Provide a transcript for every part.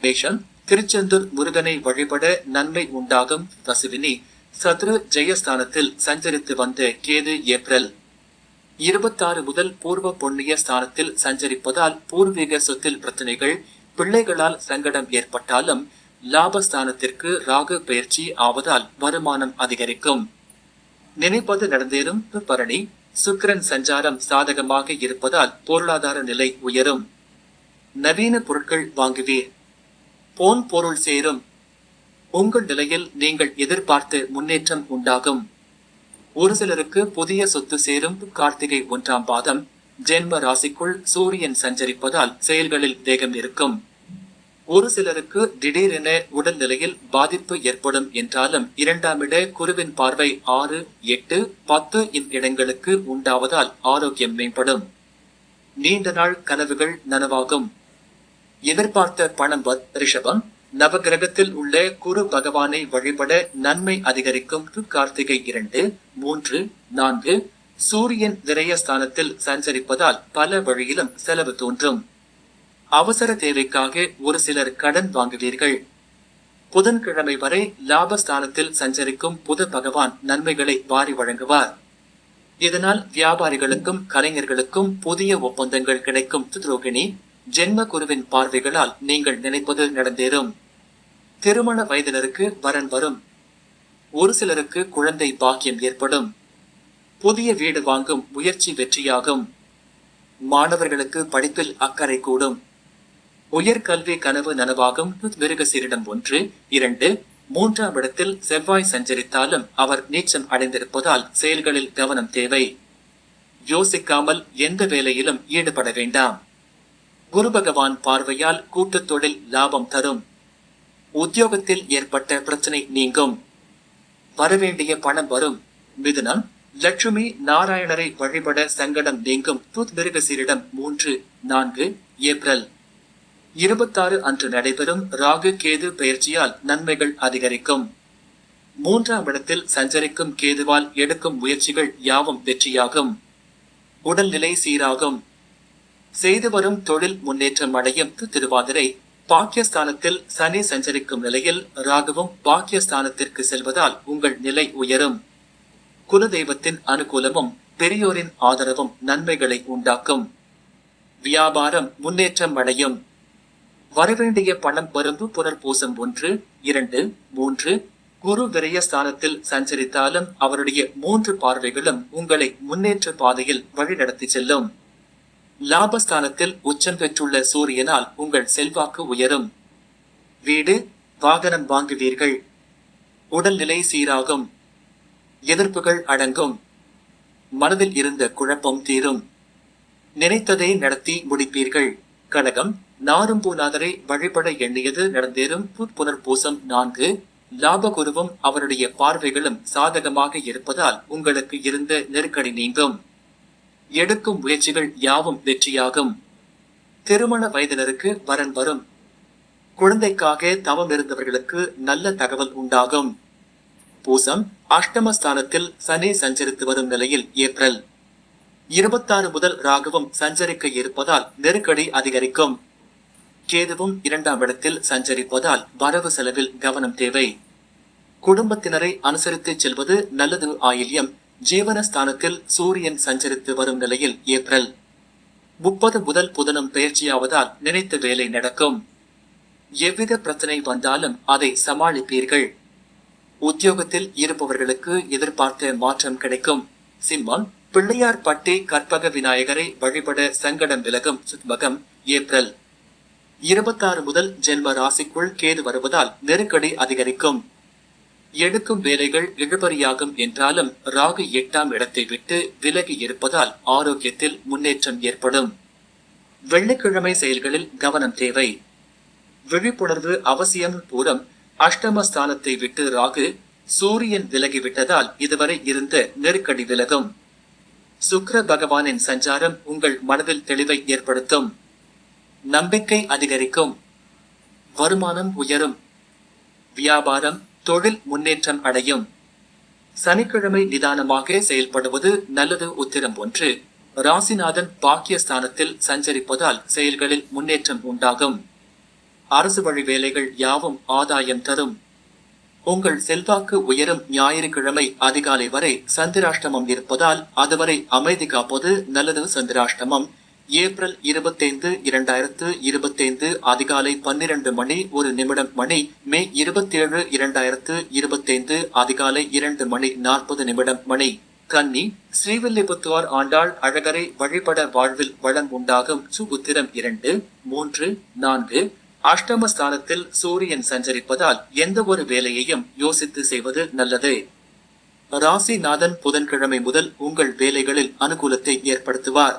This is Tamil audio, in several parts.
மேஷம், திருச்செந்தூர் முருகனை வழிபட நன்மை உண்டாகும். அசுவினி, சத்ரு ஜெயஸ்தானத்தில் சஞ்சரித்து வந்த கேது ஏப்ரல் 26 முதல் பூர்வ பொன்னிய ஸ்தானத்தில் சஞ்சரிப்பதால் பூர்வீக சொத்தில் பிரச்சனைகள், பிள்ளைகளால் சங்கடம் ஏற்பட்டாலும் லாபஸ்தானத்திற்கு ராகு பயிற்சி ஆவதால் வருமானம் அதிகரிக்கும். நினைப்பது நடந்தேறும். பரணி, சுக்கிரன் சஞ்சாரம் சாதகமாக இருப்பதால் பொருளாதார நிலை உயரும். நவீன பொருட்கள் வாங்குவீர். பொன் பொருள் சேரும். உங்கள் நிலையில் நீங்கள் எதிர்பார்த்த முன்னேற்றம் உண்டாகும். ஒரு சிலருக்கு புதிய சொத்து சேரும். கார்த்திகை 1ஆம் பாதம் ஜென்ம ராசிக்குள் சூரியன் சஞ்சரிப்பதால் செயல்களில் வேகம் இருக்கும். ஒரு சிலருக்கு திடீரென உடல்நிலையில் பாதிப்பு ஏற்படும் என்றாலும் 2ஆம் இட குருவின் பார்வை 6, 8, 10 இடங்களுக்கு உண்டாவதால் ஆரோக்கியம் மேம்படும். நீண்ட நாள் கனவுகள் நனவாகும். எதிர்பார்த்த பணம் ரிஷபம், நவகிரகத்தில் உள்ள குரு பகவானை வழிபட நன்மை அதிகரிக்கும். கார்த்திகை 2, 3, 4 சூரியன் விரயஸ்தானத்தில் சஞ்சரிப்பதால் பல வழியிலும் செலவு தோன்றும். அவசர தேவைக்காக ஒரு சிலர் கடன் வாங்குவீர்கள். புதன்கிழமை வரை லாபஸ்தானத்தில் சஞ்சரிக்கும் புத பகவான் நன்மைகளை வாரி வழங்குவார். இதனால் வியாபாரிகளுக்கும் கலைஞர்களுக்கும் புதிய ஒப்பந்தங்கள் கிடைக்கும். ரோகிணி, ஜென்ம குருவின் பார்வைகளால் நீங்கள் நினைப்பது நடந்தேறும். திருமண வயதினருக்கு வரன் வரும். ஒரு சிலருக்கு குழந்தை பாக்கியம் ஏற்படும். புதிய வீடு வாங்கும் முயற்சி வெற்றியாகும். மாணவர்களுக்கு படிப்பில் அக்கறை கூடும். உயர்கல்வி கனவு நனவாகும். மிருகசீரிடம் 1, 2, 3ஆம் இடத்தில் செவ்வாய் சஞ்சரித்தாலும் அவர் நீச்சம் அடைந்திருப்பதால் செயல்களில் கவனம் தேவை. யோசிக்காமல் எந்த வேலையிலும் ஈடுபட வேண்டாம். குரு பகவான் பார்வையால் கூட்டுத் தொழில் லாபம் தரும். உத்தியோகத்தில் ஏற்பட்ட பிரச்சனை நீங்கும். வரவேண்டிய பணம் வரும். மிதுனம், லட்சுமி நாராயணரை வழிபட சங்கடம் நீங்கும். மிருகசீரிடம் 3, 4 ஏப்ரல் 26 அன்று நடைபெறும் ராகு கேது பயிற்சியால் நன்மைகள் அதிகரிக்கும். 3ஆம் இடத்தில் சஞ்சரிக்கும் கேதுவால் எடுக்கும் முயற்சிகள் யாவும் வெற்றியாகும். உடல்நிலை சீராகும். செய்து வரும் தொழில் முன்னேற்றம் அடையும். திருவாதிரை, பாக்கியஸ்தானத்தில் சனி சஞ்சரிக்கும் நிலையில் ராகுவும் பாக்கியஸ்தானத்திற்கு செல்வதால் உங்கள் நிலை உயரும். குலதெய்வத்தின் அனுகூலமும் பெரியோரின் ஆதரவும் நன்மைகளை உண்டாக்கும். வியாபாரம் முன்னேற்றம் அடையும். வரவேண்டிய பணம் வரும். புனர்பூசம் 1, 2, 3 குரு விரயஸ்தானத்தில் சஞ்சரித்தாலும் அவருடைய 3 பார்வைகளும் உங்களை முன்னேற்ற பாதையில் வழிநடத்தி செல்லும். லாபஸ்தானத்தில் உச்சம் பெற்றுள்ள சூரியனால் உங்கள் செல்வாக்கு உயரும். வீடு, வாகனம் வாங்குவீர்கள். உடல்நிலை சீராகும். எதிர்ப்புகள் அடங்கும். மனதில் இருந்த குழப்பம் தீரும். நினைத்ததை நடத்தி முடிப்பீர்கள். கடகம், நாரும்பூநாதரை வழிபட எண்ணியது நடந்தேறும். புனர்பூசம் 4 லாபகுருவும் அவருடைய பார்வைகளும் சாதகமாக இருப்பதால் உங்களுக்கு இருந்த நெருக்கடி நீங்கும். எடுக்கும் முயற்சிகள் யாவும் வெற்றியாகும். திருமண வயதினருக்கு வரன் வரும். குழந்தைக்காக தவம் இருந்தவர்களுக்கு நல்ல தகவல் உண்டாகும். பூசம், அஷ்டமஸ்தானத்தில் சனி சஞ்சரித்து வரும் நிலையில் ஏப்ரல் 26 முதல் ராகுவும் சஞ்சரிக்க இருப்பதால் நெருக்கடி அதிகரிக்கும். கேதுவும் 2ஆம் இடத்தில் சஞ்சரிப்பதால் வரவு செலவில் கவனம் தேவை. குடும்பத்தினரை அனுசரித்து செல்வது நல்லது. ஆயில்யம், ஜீவனஸ்தானத்தில் சூரியன் சஞ்சரித்து வரும் நிலையில் ஏப்ரல் 30 முதல் புதனும் பயிற்சியாவதால் நினைத்த வேலை நடக்கும். எவ்வித பிரச்சனை வந்தாலும் அதை சமாளிப்பீர்கள். உத்தியோகத்தில் இருப்பவர்களுக்கு எதிர்பார்த்த மாற்றம் கிடைக்கும். சிம்மம், பிள்ளையார் பட்டி கற்பக விநாயகரை வழிபட சங்கடம் விலகும். சுத்மகம், ஏப்ரல் 26 முதல் ஜென்ம ராசிக்குள் கேது வருவதால் நெருக்கடி அதிகரிக்கும். எடுக்கும் வேலைகள் இழுபறியாகும் என்றாலும் ராகு 8ஆம் இடத்தை விட்டு விலகி இருப்பதால் ஆரோக்கியத்தில் முன்னேற்றம் ஏற்படும். வெள்ளிக்கிழமை செயல்களில் கவனம் தேவை. விழிப்புணர்வு அவசியம். பூரம், அஷ்டமஸ்தானத்தை விட்டு ராகு சூரியன் விலகிவிட்டதால் இதுவரை இருந்த நெருக்கடி விலகும். சுக்கிர பகவானின் சஞ்சாரம் உங்கள் மனதில் தெளிவை ஏற்படுத்தும். நம்பிக்கை அதிகரிக்கும். வருமானம் உயரும். வியாபாரம், தொழில் முன்னேற்றம் அடையும். சனிக்கிழமை நிதானமாக செயல்படுவது நல்லது. உத்திரம் 1 ராசிநாதன் பாக்கியஸ்தானத்தில் சஞ்சரிப்பதால் செயல்களில் முன்னேற்றம் உண்டாகும். அரசு வழி வேலைகள் யாவும் ஆதாயம் தரும். உங்கள் செல்வாக்கு உயரும். ஞாயிற்றுக்கிழமை அதிகாலை வரை சந்திராஷ்டமம் இருப்பதால் அதுவரை அமைதி காப்பது நல்லது. சந்திராஷ்டமம் ஏப்ரல் 25, 2025 அதிகாலை 12:01 மணி. மே 27, 2025 அதிகாலை 2:40 மணி. கன்னி, ஸ்ரீவில்லிபுத்தூர் ஆண்டாள் அழகரை வழிபட வாழ்வில் வளம் உண்டாகும். உத்திரம் 2, 3, 4 அஷ்டமஸ்தானத்தில் சூரியன் சஞ்சரிப்பதால் எந்த ஒரு வேலையையும் யோசித்து செய்வது நல்லது. ராசிநாதன் புதன்கிழமை முதல் உங்கள் வேலைகளில் அனுகூலத்தை ஏற்படுத்துவார்.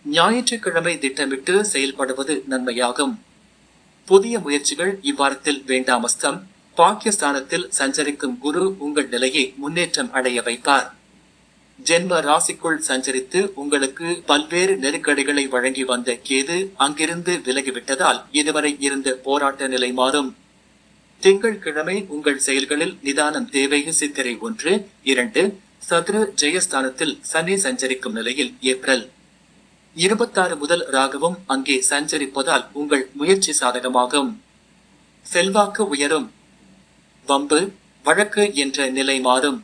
ஞாயிற்றுக்கிழமை திட்டமிட்டு செயல்படுவது நன்மையாகும். புதிய முயற்சிகள் இவ்வாரத்தில் வேண்டாமஸ்தம். பாக்கியஸ்தானத்தில் சஞ்சரிக்கும் குரு உங்கள் நிலையை முன்னேற்றம் அடைய வைப்பார். ஜென்ம ராசிக்குள் சஞ்சரித்து உங்களுக்கு பல்வேறு நெருக்கடிகளை வழங்கி வந்த கேது அங்கிருந்து விலகிவிட்டதால் இதுவரை இருந்த போராட்ட நிலை மாறும். திங்கட்கிழமை உங்கள் செயல்களில் நிதானம் தேவை. சித்திரை 1, 2 சதுர ஜெயஸ்தானத்தில் சனி சஞ்சரிக்கும் நிலையில் ஏப்ரல் 26 முதல் ராகுவும் அங்கே சஞ்சரிப்பதால் உங்கள் முயற்சி சாதகமாகும். செல்வாக்கு உயரும். வம்பு வழக்கு என்ற நிலை மாறும்.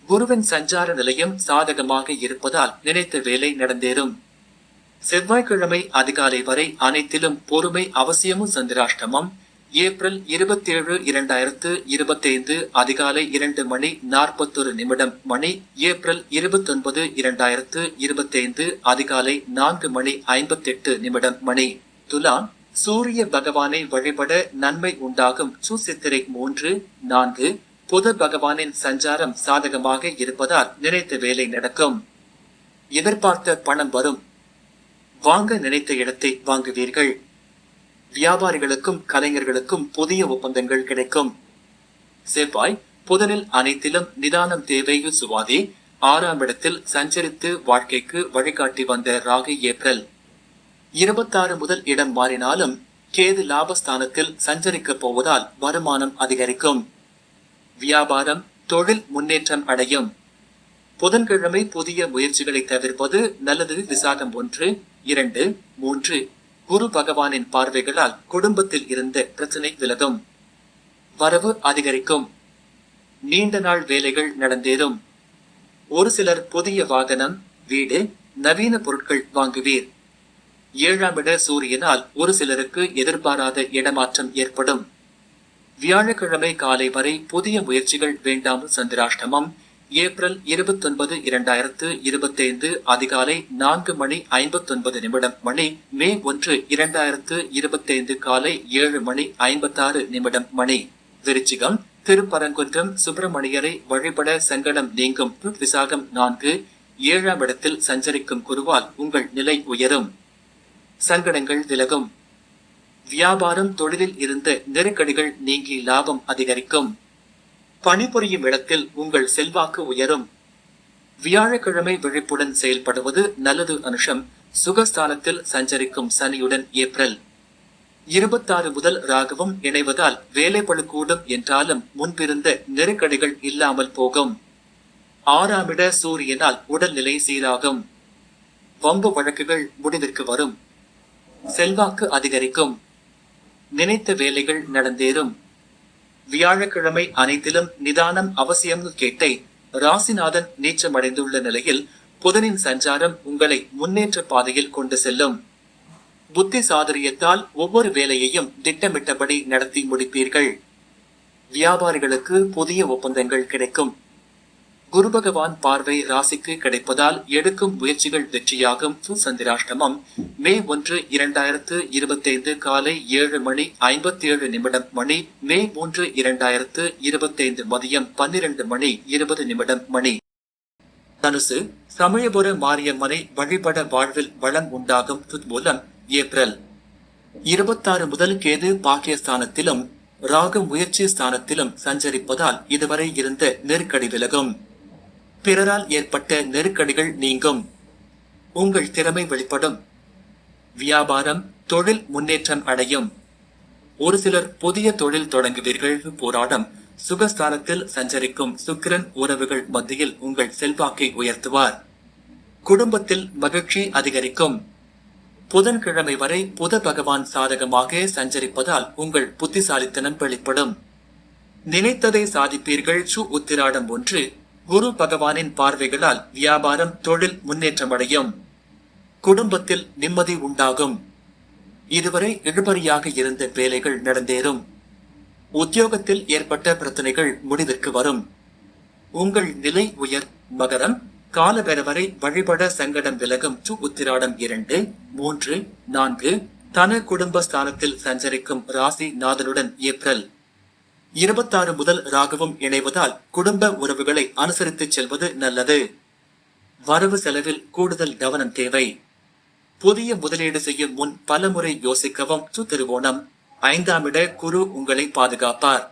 குருவின் சஞ்சார நிலையம் சாதகமாக இருப்பதால் நினைத்த வேலை நடந்தேறும். செவ்வாய்க்கிழமை அதிகாலை வரை அனைத்திலும் பொறுமை அவசியமும். சந்திராஷ்டமம் ஏப்ரல் 27, 2025 அதிகாலை 2:41 மணி. ஏப்ரல் 29, 2025 அதிகாலை 4:58 மணி. துலாம், சூரிய பகவானை வழிபட நன்மை உண்டாகும். சித்திரை 3, 4 புத பகவானின் சஞ்சாரம் சாதகமாக இருப்பதால் நினைத்த வேலை நடக்கும். எதிர்பார்த்த பணம் வரும். வாங்க நினைத்த இடத்தை வாங்குவீர்கள். வியாபாரிகளுக்கும் கலைஞர்களுக்கும் புதிய ஒப்பந்தங்கள் கிடைக்கும். செவ்வாய், புதனில் அனைத்திலும் நிதானம் தேவை. சுவாதி 6ஆம் இடத்தில் சஞ்சரித்து வாழ்க்கைக்கு வழிகாட்டி வந்த ராகு ஏப்ரல் 26 முதல் இடம் மாறினாலும் கேது லாபஸ்தானத்தில் சஞ்சரிக்கப் போவதால் வருமானம் அதிகரிக்கும். வியாபாரம், தொழில் முன்னேற்றம் அடையும். புதன்கிழமை புதிய முயற்சிகளை தவிர்ப்பது நல்லது. விசாகம் 1, 2, 3 குரு பகவானின் பார்வைகளால் குடும்பத்தில் இருந்த பிரச்சனை விலகும். வரவு அதிகரிக்கும். நீண்ட நாள் வேலைகள் நடந்தேறும். ஒரு சிலர் புதிய வாகனம், வீடு, நவீன பொருட்கள் வாங்குவீர். 7ஆம் இட சூரியனால் ஒரு சிலருக்கு எதிர்பாராத இடமாற்றம் ஏற்படும். வியாழக்கிழமை காலை வரை புதிய முயற்சிகள் வேண்டாம். சந்திராஷ்டமம் ஏப்ரல் 29, 2025 அதிகாலை 4:59 மணி. மே 1, 2025 காலை 7:56 மணி. விருச்சிகம், திருப்பரங்குன்றம் சுப்பிரமணியரை வழிபட சங்கடம் நீங்கும். விசாகம் 4, 7ஆம் இடத்தில் சஞ்சரிக்கும் குருவால் உங்கள் நிலை உயரும். சங்கடங்கள் விலகும். வியாபாரம், தொழிலில் இருந்த நெருக்கடிகள் நீங்கி லாபம் அதிகரிக்கும். பணிபுரியும் இடத்தில் உங்கள் செல்வாக்கு உயரும். வியாழக்கிழமை விழிப்புடன் செயல்படுவது நல்லது. அனுஷம், சுகஸ்தானத்தில் சஞ்சரிக்கும் சனியுடன் ஏப்ரல் 26 முதல் ராகுவும் இணைவதால் வேலைப்பளு கூடும் என்றாலும் முன்பிருந்த நெருக்கடிகள் இல்லாமல் போகும். 6ஆம் இட சூரியனால் உடல்நிலை சீராகும். வம்பு வழக்குகள் முடிவிற்கு வரும். செல்வாக்கு அதிகரிக்கும். நினைத்த வேலைகள் நடந்தேறும். வியாழக்கிழமை அனைத்திலும் நிதானம் அவசியம். கேட்டை, ராசிநாதன் நீச்சமடைந்துள்ள நிலையில் புதனின் சஞ்சாரம் உங்களை முன்னேற்ற பாதையில் கொண்டு செல்லும். புத்தி சாதுரியத்தால் ஒவ்வொரு வேலையையும் திட்டமிட்டபடி நடத்தி முடிப்பீர்கள். வியாபாரிகளுக்கு புதிய ஒப்பந்தங்கள் கிடைக்கும். குரு பகவான் பார்வை ராசிக்கு கிடைப்பதால் எடுக்கும் முயற்சிகள் வெற்றியாகும். சந்திராஷ்டமம் மே 1, 2025 காலை 7:57 மணி. மே 3, 2025 மதியம் 12:20 மணி. தனுசு, சமயபுர மாரியம்மனை வழிபட வாழ்வில் வளம் உண்டாகும். மூலம் ஏப்ரல் 26 முதல் கேது பாக்கியஸ்தானத்திலும் ராகு முயற்சி ஸ்தானத்திலும் சஞ்சரிப்பதால் இதுவரை இருந்த நெருக்கடி விலகும். பிறரால் ஏற்பட்ட நெருக்கடிகள் நீங்கும். உங்கள் திறமை வெளிப்படும். வியாபாரம், தொழில் முன்னேற்றம் அடையும். ஒரு சிலர் புதிய தொழில் தொடங்குவீர்கள். போராடம், சுகஸ்தானத்தில் சஞ்சரிக்கும் சுக்கிரன் உறவுகள் மத்தியில் உங்கள் செல்வாக்கை உயர்த்துவார். குடும்பத்தில் மகிழ்ச்சி அதிகரிக்கும். புதன்கிழமை வரை புத பகவான் சாதகமாக சஞ்சரிப்பதால் உங்கள் புத்திசாலித்தனம் வெளிப்படும். நினைத்ததை சாதிப்பீர்கள். உத்திராடம் 1 குரு பகவானின் பார்வைகளால் வியாபாரம் தொழில் முன்னேற்றமடையும். குடும்பத்தில் நிம்மதி உண்டாகும். இதுவரை இழுபறியாக இருந்த வேலைகள் நடந்தேறும். உத்தியோகத்தில் ஏற்பட்ட பிரச்சனைகள் முடிவிற்கு வரும். உங்கள் நிலை உயர். மகரம் காலபைரவரை வழிபட சங்கடம் விலகும். உத்திராடம் 2 3 4 தன குடும்ப ஸ்தானத்தில் சஞ்சரிக்கும் ராசி நாதனுடன் ஏப்ரல் 26 முதல் ராகுவும் இணைவதால் குடும்ப உறவுகளை அனுசரித்து செல்வது நல்லது. வரவு செலவில் கூடுதல் கவனம் தேவை. புதிய முதலீடு செய்யும் முன் பலமுறை யோசிக்கவும். திருவோணம் 5ஆம் இட குரு உங்களை பாதுகாப்பார்.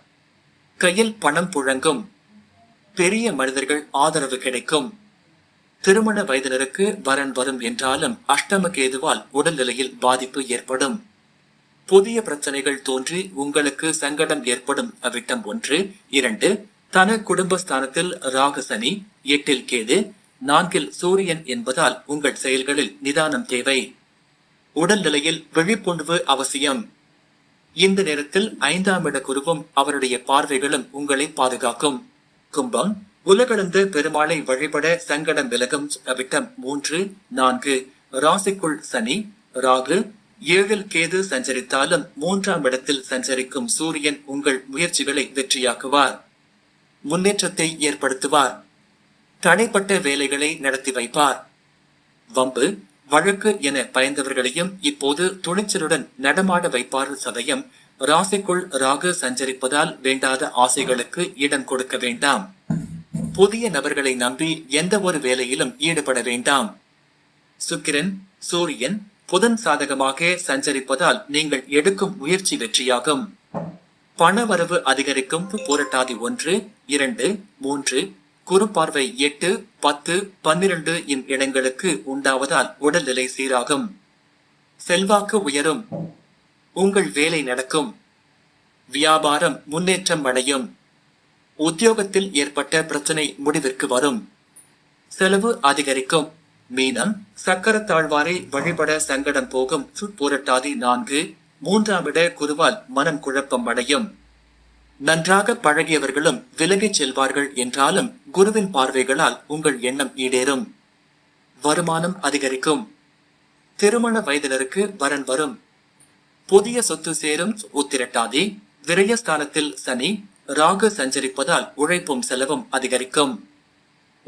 கையில் பணம் புழங்கும். பெரிய மனிதர்கள் ஆதரவு கிடைக்கும். திருமண வயதினருக்கு வரன் வரும் என்றாலும் அஷ்டம கேதுவால் உடல்நிலையில் பாதிப்பு ஏற்படும். புதிய பிரச்சனைகள் தோன்றி உங்களுக்கு சங்கடம் ஏற்படும். அவிட்டம் 1 2 தன குடும்பஸ்தானத்தில் ராகு சனி, 8இல் கேது, 4இல் சூரியன் என்பதால் உங்கள் செயல்களில் நிதானம் தேவை. உடல்நிலையில் விழிப்புணர்வு அவசியம். இந்த நேரத்தில் 5ஆம் இட குருவும் அவருடைய பார்வைகளும் உங்களை பாதுகாக்கும். கும்பம் உலகளந்த பெருமாளை வழிபட சங்கடம் விலகும். அவிட்டம் 3 4 ராசிக்குள் சனி, ராகு, 7இல் கேது சஞ்சரித்தாலும் 3ஆம் இடத்தில் சஞ்சரிக்கும் சூரியன் உங்கள் முயற்சிகளை வெற்றியாக்குவார். முன்னேற்றத்தை ஏற்படுத்துவார். தடைப்பட்ட வேலைகளை நடத்தி வைப்பார். வம்பு வழக்கு என பயந்தவர்களையும் இப்போது துணிச்சலுடன் நடமாட வைப்பார். சதயம் ராசிக்குள் ராகு சஞ்சரிப்பதால் வேண்டாத ஆசைகளுக்கு இடம் கொடுக்க வேண்டாம். புதிய நபர்களை நம்பி எந்த ஒரு வேலையிலும் ஈடுபட வேண்டாம். சுக்கிரன் சூரியன் புதன் சாதகமாக சஞ்சரிப்பதால் நீங்கள் எடுக்கும் முயற்சி வெற்றியாகும். பணவரவு அதிகரிக்கும். புரட்டாதி 1 2 3 குரு பார்வை 8 10 12 இடங்களுக்கு உண்டாவதால் உடல்நிலை சீராகும். செல்வாக்கு உயரும். உங்கள் வேலை நடக்கும். வியாபாரம் முன்னேற்றம் அடையும். உத்தியோகத்தில் ஏற்பட்ட பிரச்சனை முடிவிற்கு வரும். செலவு அதிகரிக்கும். மீனம் சக்கரத்தாழ்வாரை வழிபட சங்கடம் போகும். புரட்டாதி 4 3ஆம் இட குருவால் மனம் குழப்பம் அடையும். நன்றாக பழகியவர்களும் விலகிச் செல்வார்கள் என்றாலும் குருவின் பார்வைகளால் உங்கள் எண்ணம் ஈடேறும். வருமானம் அதிகரிக்கும். திருமண வயதினருக்கு வரன் வரும். புதிய சொத்து சேரும். உத்திரட்டாதி விரயஸ்தானத்தில் சனி, ராகு சஞ்சரிப்பதால் உழைப்பும் செலவும் அதிகரிக்கும்.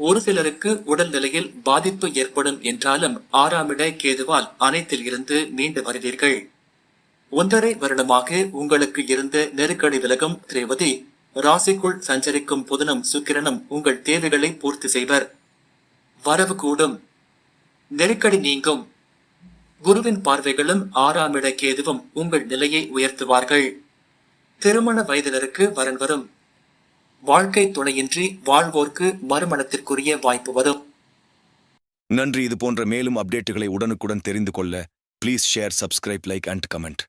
ஒரு சிலருக்கு உடல்நிலையில் பாதிப்பு ஏற்படும் என்றாலும் 6ஆம் இட கேதுவால் அனைத்தில் இருந்து மீண்டு வருவீர்கள். 1.5 வருடமாக உங்களுக்கு இருந்த நெருக்கடி விலகும். ரேவதி ராசிக்குள் சஞ்சரிக்கும் புதனும் சுக்கிரனும் உங்கள் தேவைகளை பூர்த்தி செய்வர். வரவு கூடும். நெருக்கடி நீங்கும். குருவின் பார்வைகளும் 6ஆம் இட கேதுவும் உங்கள் நிலையை உயர்த்துவார்கள். திருமண வயதினருக்கு வரன் வரும். வாழ்க்கை துணையின்றி வாழ்வோர்க்கு மறுமணத்திற்குரிய வாய்ப்பு வரும். நன்றி. இது போன்ற மேலும் அப்டேட்டுகளை உடனுக்குடன் தெரிந்து கொள்ள please share, subscribe, like and comment.